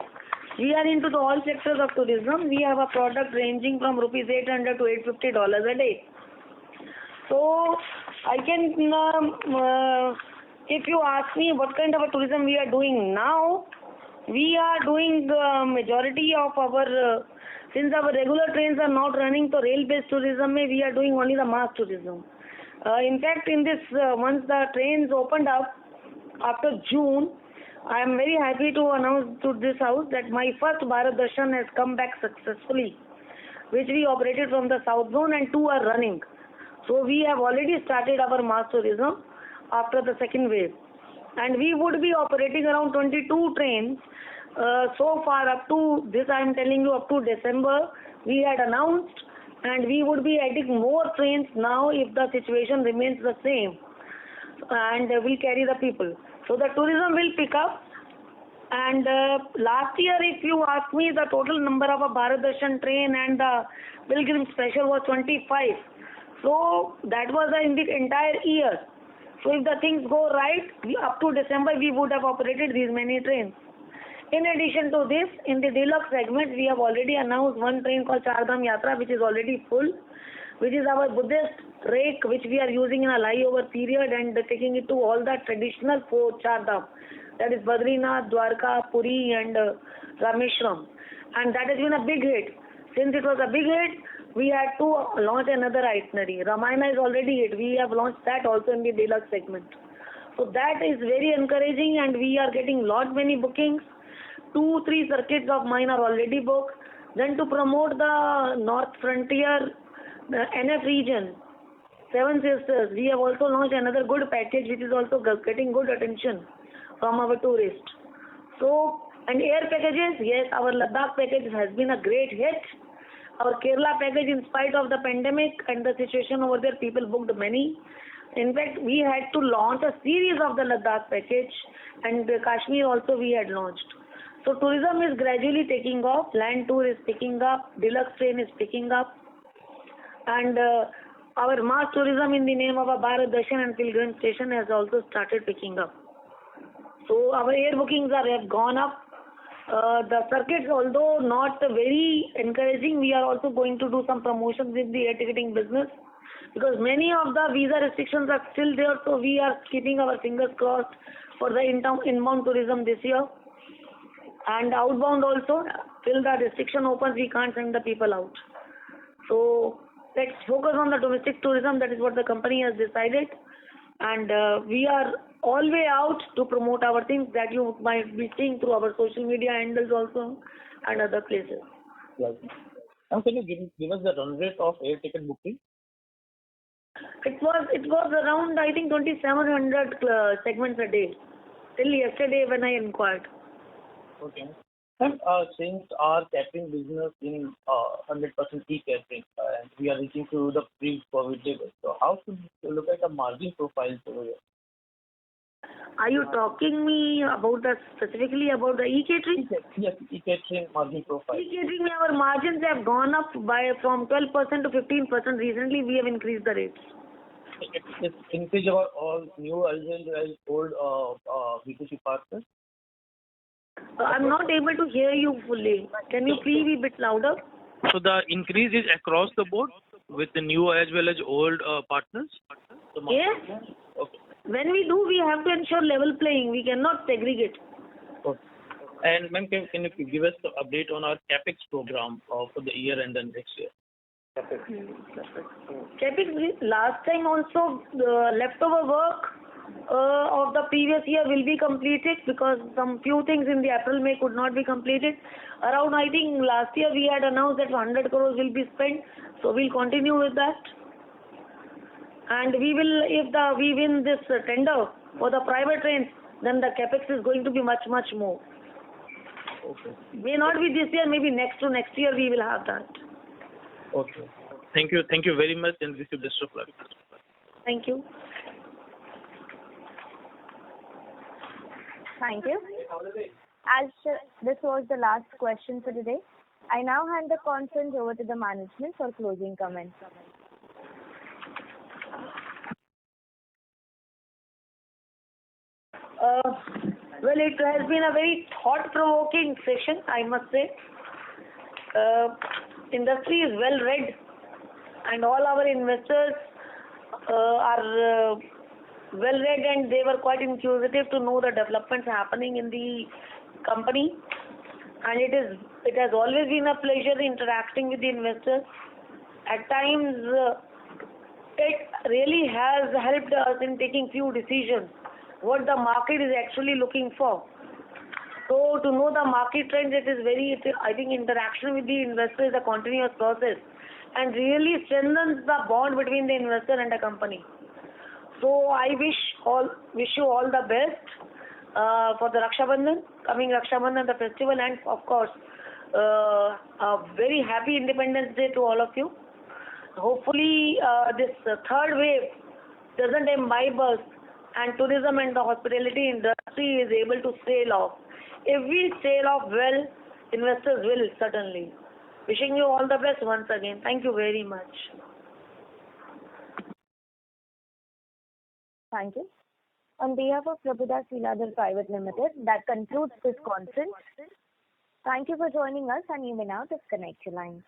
We are into all sectors of tourism. We have a product ranging from rupees $800 to $850 a day. So I can, if you ask me what kind of a tourism we are doing now, we are doing the majority of our, since our regular trains are not running, so rail-based tourism, we are doing only the mass tourism. In fact, in this, once the trains opened up after June, I am very happy to announce to this house that my first Bharat Darshan has come back successfully, which we operated from the South Zone, and 2 are running. So we have already started our mass tourism after the second wave. And we would be operating around 22 trains. So far up to this, I am telling you, up to December, we had announced, and we would be adding more trains now if the situation remains the same, and we'll carry the people. So the tourism will pick up. And last year, if you ask me, the total number of a Bharat Darshan train and the Pilgrim Special was 25. So that was in the entire year. So if the things go right, up to December, we would have operated these many trains. In addition to this, in the deluxe segment, we have already announced one train called Char Dham Yatra, which is already full, which is our Buddhist rake, which we are using in a layover period and taking it to all the traditional four Char Dham. That is Badrinath, Dwarka, Puri and Rameshwaram. And that has been a big hit. Since it was a big hit, we had to launch another itinerary. Ramayana is already hit. We have launched that also in the deluxe segment. So that is very encouraging, and we are getting many bookings. 2-3 circuits of mine are already booked. Then to promote the North Frontier, the NF region, Seven Sisters, we have also launched another good package which is also getting good attention from our tourists. So, and air packages, yes, our Ladakh package has been a great hit. Our Kerala package, in spite of the pandemic and the situation over there, people booked many. In fact, we had to launch a series of the Ladakh package, and Kashmir also we had launched. So tourism is gradually taking off, land tour is picking up, deluxe train is picking up, and our mass tourism in the name of a Bharat Darshan and Pilgrim Station has also started picking up. So our air bookings have gone up. The circuits, although not very encouraging, we are also going to do some promotions in the air ticketing business, because many of the visa restrictions are still there, so we are keeping our fingers crossed for the inbound tourism this year. And outbound also, till the restriction opens, we can't send the people out. So let's focus on the domestic tourism. That is what the company has decided. And we are all way out to promote our things that you might be seeing through our social media handles also and other places. Right. Now, can you give us the run rate of air ticket booking? It was around, I think, 2,700 segments a day till yesterday when I inquired. Okay. And since our catering business in 100% e-catering, and we are reaching to the pre-COVID level, so how should we look at the margin profiles over here? Are you talking me about specifically about the e-catering? Yes, e-catering margin profile. E-catering, our margins have gone up from 12% to 15%. Recently, we have increased the rates. It's increase about all new as well as old B2C partners. I'm not able to hear you fully. Can you please be a bit louder? So the increase is across the board with the new as well as old partners? Yes. Okay. When we do, we have to ensure level playing. We cannot segregate. Okay. And ma'am, can you give us the update on our CapEx program for the year and then next year? CapEx, last time also, the leftover work of the previous year will be completed, because some few things in the April-May could not be completed. Around, I think, last year we had announced that 100 crores will be spent, so we'll continue with that. And we will, if we win this tender for the private trains, then the capex is going to be much, much more. Okay. May not be this year, maybe next year we will have that. Okay. Thank you very much, and wish you best of luck. Thank you. Thank you. As this was the last question for today, I now hand the conference over to the management for closing comments. Well, it has been a very thought-provoking session, I must say. Industry is well read, and all our investors are well read, and they were quite inquisitive to know the developments happening in the company. And it has always been a pleasure interacting with the investors. At times, it really has helped us in taking few decisions, what the market is actually looking for. So to know the market trends, I think interaction with the investor is a continuous process and really strengthens the bond between the investor and the company. So I wish you all the best for the coming Raksha Bandhan, the festival, and of course a very happy Independence Day to all of you. Hopefully this third wave doesn't imbibe us and tourism and the hospitality industry is able to sail off. If we sail off well, investors will certainly. Wishing you all the best once again. Thank you very much. Thank you. On behalf of Prabhudas Lilladher Private Limited, that concludes this conference. Thank you for joining us, and you may now disconnect your lines.